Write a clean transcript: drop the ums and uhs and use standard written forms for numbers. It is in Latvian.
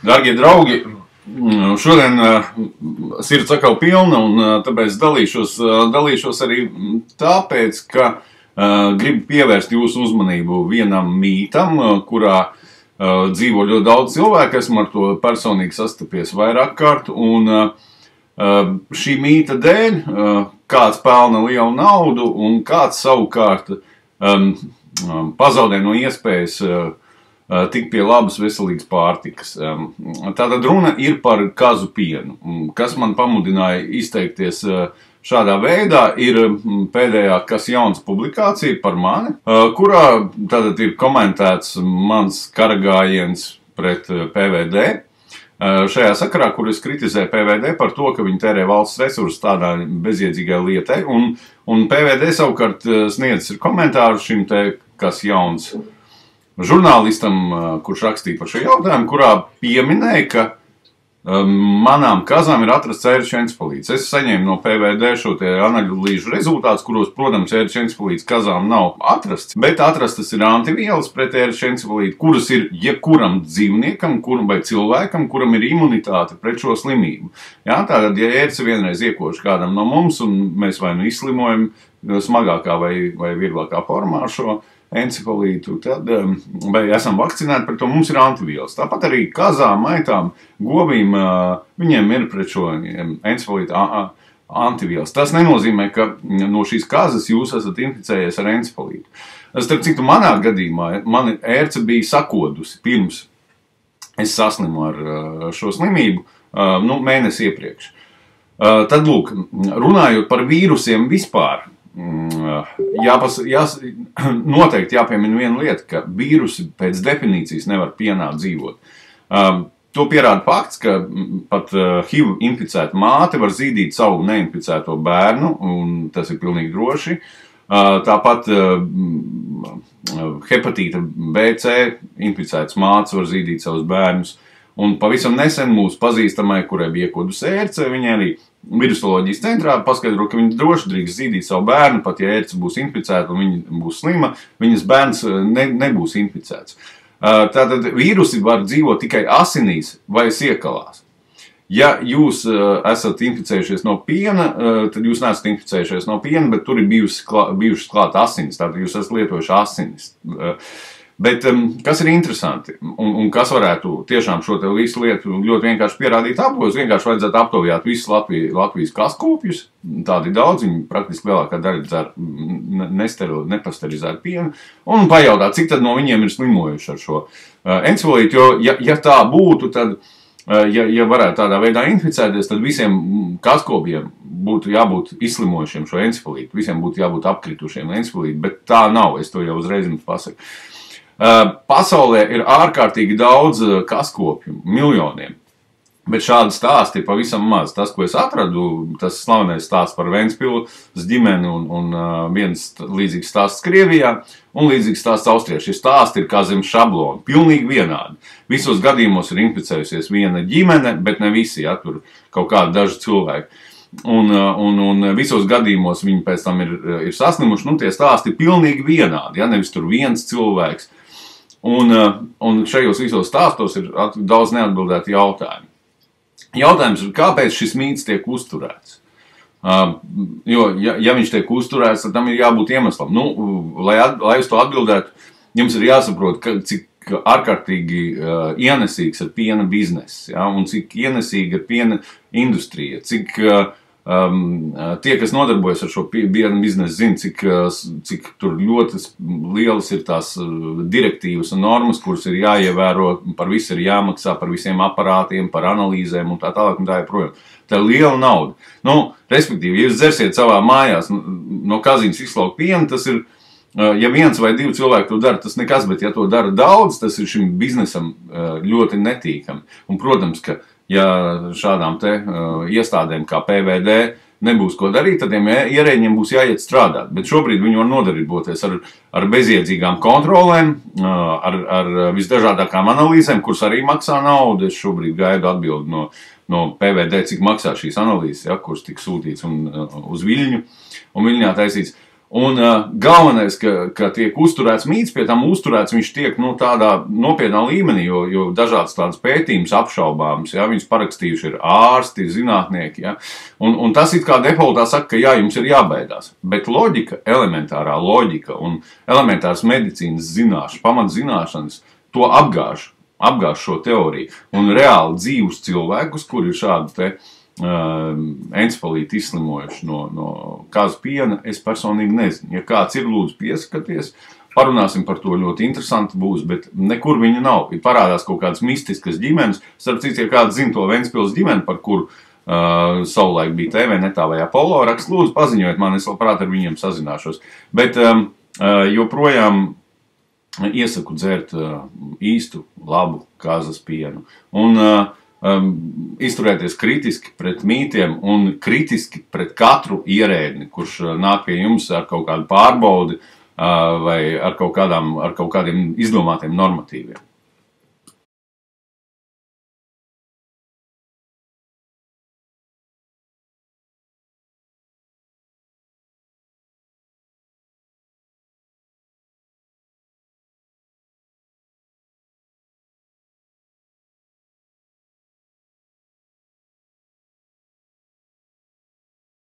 Dargie draugi, šodien sirds atkal pilna, un tāpēc dalīšos arī tāpēc, ka gribu pievērst jūsu uzmanību vienam mītam, kurā dzīvo ļoti daudz cilvēku. Esmu ar to personīgi sastapies vairāk kārt, un šī mīta dēļ kāds pelna lielu naudu, un kāds savukārt pazaudē no iespējas tik pie labas veselīgas pārtikas. Tātad runa ir par kazu pienu. Kas man pamudināja izteikties šādā veidā, ir pēdējā Kas jauns publikācija par mani, kurā tātad ir komentēts mans karagājiens pret PVD. Šajā sakarā, kur es kritizēju PVD par to, ka viņi tērē valsts resursus tādā bezjēdzīgai lietai, un PVD savukārt sniedz komentāru šim te Kas jauns žurnālistam, kurš rakstīja par šo jautājumu, kurā pieminēja, ka manām kazām ir atrasts ērču encefalīts. Es saņēmu no PVD šo te analīžu rezultātus, kuros, protams, ērču encefalīts kazām nav atrasts, bet atrastas ir antivielas pret ērču encefalītu, kuras ir jebkuram dzīvniekam, vai cilvēkam, kuram ir imunitāte pret šo slimību. Jā, tātad, ja ērce vienreiz iekož kādam no mums, un mēs vai nu izslimojam smagākā vai vieglākā formā ar šo encefalītu, tad, vai esam vakcinēti pret to, mums ir antivielas. Tāpat arī kazām, maitām, govīm, viņiem ir pret šo encefalītu antivielas. Tas nenozīmē, ka no šīs kazas jūs esat inficējies ar encefalītu. Starp citu, manā gadījumā mani ērce bija sakodusi pirms es saslimu ar šo slimību, mēnesi iepriekš. Tad, lūk, runājot par vīrusiem vispār, noteikti jāpiemina viena lieta, ka vīrusi pēc definīcijas nevar pienā dzīvot. To pierāda fakts, ka pat HIV inficēta māte var zīdīt savu neinficēto bērnu, un tas ir pilnīgi droši. Tāpat hepatīta B, C inficētas mātes var zīdīt savus bērnus. Un pavisam nesen mūsu pazīstamai, kurai bija iekodusi ērce, viņa arī virusoloģijas centrā paskaidro, ka viņa droši drīkst zīdīt savu bērnu, pat ja ērce būs inficēta un viņa būs slima, viņas bērns nebūs inficēts. Tātad vīrusi var dzīvot tikai asinīs vai siekalās. Ja jūs esat inficējušies no piena, tad jūs neesat inficējušies no piena, bet tur ir bijušas klāt asinis, tātad jūs esat lietojuši asinis. Bet kas ir interesanti, un kas varētu tiešām šo te visu lietu ļoti vienkārši pierādīt apgos, vienkārši vajadzētu aptaujāt visus Latvijas kaskopjus, tādi daudz, viņi praktiski lielākā daļa dzer nepasterizētu pienu, un pajautāt, cik tad no viņiem ir slimojuši ar šo encefalītu, jo ja tā būtu, tad, ja varētu tādā veidā inficēties, tad visiem kaskopjiem būtu jābūt izslimojušiem šo encefalītu, visiem būtu jābūt apkritušiem encefalītu, bet tā nav, es to jau uzreiz jums pasaku. Pasaulē ir ārkārtīgi daudz kaskopju, miljoniem, bet šādi stāsti ir pavisam maz. Tas, ko es atradu, tas slavenais stāsts par Ventspils ģimeni un viens līdzīgs stāsts Krievijā un līdzīgs stāsts Austrijā. Šis stāsts ir kā zem šablona, pilnīgi vienādi. Visos gadījumos ir inficējusies viena ģimene, bet ne visi, ja, tur kaut kādi daži cilvēki. Un visos gadījumos viņi pēc tam ir saslimuši, tie stāsti ir pilnīgi vienādi, ja, nevis tur viens cilvēks. Un šajos visos stāstos ir daudz neatbildētu jautājumu. Jautājums ir, kāpēc šis mīts tiek uzturēts? Jo, ja viņš tiek uzturēts, tad tam ir jābūt iemeslam. Lai uz to atbildētu, jums ir jāsaprot, cik ārkārtīgi ienesīgs ir piena bizness, ja, un cik ienesīga ir piena industrija, cik tie, kas nodarbojas ar šo piena biznesu, zina, cik tur ļoti lielas ir tās direktīvas un normas, kuras ir jāievēro, par visu ir jāmaksā, par visiem aparātiem, par analīzēm un tā tālāk un tā joprojām. Tā ir liela nauda. Respektīvi, ja jūs dzersiet savā mājās no kazīnes izslaukt pienu, tas ir, ja viens vai divi cilvēki to dara, tas nekas, bet ja to dara daudz, tas ir šim biznesam ļoti netīkami. Un, protams, ka ja šādām te iestādēm kā PVD nebūs ko darīt, tad tiem ierēģiem būs jāiet strādāt. Bet šobrīd viņi var nodarboties ar bezjēdzīgām kontrolēm, ar visdažādākām analīzēm, kuras arī maksā naudu. Es šobrīd gaidu atbildi no PVD, cik maksā šīs analīzes, ja, kuras tika sūtīts uz Viļņu un Viļņā taisīts. Un galvenais, ka tiek uzturēts mīts, pie tam uzturēts viņš tiek tādā nopietnā līmenī, jo dažādas tādas pētījumas apšaubāmas, ja, viņus parakstījuši ir ārsti, zinātnieki, ja, un tas it kā defaultā saka, ka jā, jums ir jābaidās, bet loģika, elementārā loģika un elementāras medicīnas zināšanas, pamatzināšanas, to apgāž šo teoriju, un reāli dzīvus cilvēkus, kur ir šādi te encefalīti izslimojuši no kazu piena, es personīgi nezinu. Ja kāds ir, lūdzu pieskaties, parunāsim par to, ļoti interesanti būs, bet nekur viņa nav. Ir parādās kaut kādas mistiskas ģimenes, starp citu, ja kāds zina to Ventspils ģimeni, par kuru savulaik bija TV netā vai Apollo raksts, lūdzu paziņojiet man, es labprāt ar viņiem sazināšos. Bet joprojām iesaku dzert īstu, labu kazas pienu. Un izturēties kritiski pret mītiem un kritiski pret katru ierēdni, kurš nāk pie jums ar kaut kādu pārbaudi vai ar kaut kādiem izdomātiem normatīviem.